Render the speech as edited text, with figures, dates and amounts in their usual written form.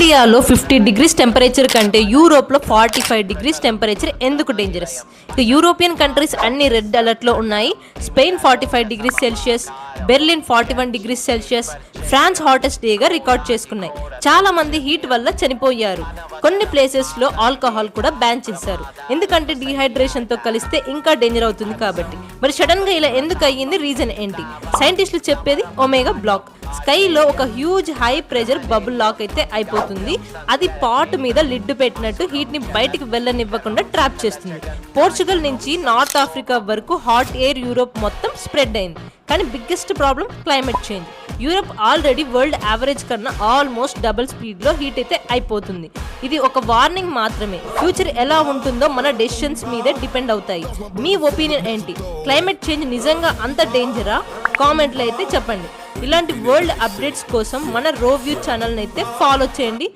ఇండియాలో 50 degrees temperature కంటే యూరోప్లో 45 డిగ్రీస్ టెంపరేచర్ ఎందుకు డేంజరస్? ఇక యూరోపియన్ కంట్రీస్ అన్ని రెడ్ అలర్ట్లో ఉన్నాయి. Spain 45 degrees Celsius, Berlin 41 degrees Celsius, France hottest డేగా రికార్డ్ చేసుకున్నాయి. చాలా మంది హీట్ వల్ల చనిపోయారు. కొన్ని ప్లేసెస్లో ఆల్కహాల్ కూడా బ్యాన్ చేశారు, ఎందుకంటే డీహైడ్రేషన్తో కలిస్తే ఇంకా డేంజర్ అవుతుంది కాబట్టి. మరి సడన్గా ఇలా ఎందుకు అయ్యింది? రీజన్ ఏంటి? సైంటిస్టులు చెప్పేది ఒమేగా బ్లాక్. స్కైలో ఒక huge high pressure bubble lock అయితే అయిపోతుంది. అది పాట్ మీద లిడ్ పెట్టినట్టు హీట్ ని బయటికి వెళ్ళనివ్వకుండా ట్రాప్ చేస్తుంది. పోర్చుగల్ నుంచి నార్త్ ఆఫ్రికా వరకు హాట్ ఎయిర్ యూరోప్ మొత్తం స్ప్రెడ్ అయింది. కానీ biggest problem climate change. Europe already world average కన్నా ఆల్మోస్ట్ డబుల్ స్పీడ్ లో హీట్ అయితే అయిపోతుంది. ఇది ఒక వార్నింగ్ మాత్రమే. ఫ్యూచర్ ఎలా ఉంటుందో మన డెసిషన్స్ మీదే డిపెండ్ అవుతాయి. మీ ఒపీనియన్ ఏంటి? క్లైమేట్ చేంజ్ నిజంగా అంత డేంజరా? కామెంట్లో అయితే చెప్పండి. ఇలాంటి వరల్డ్ అప్డేట్స్ కోసం మన రోవ్యూ ఛానల్ని అయితే ఫాలో చేయండి.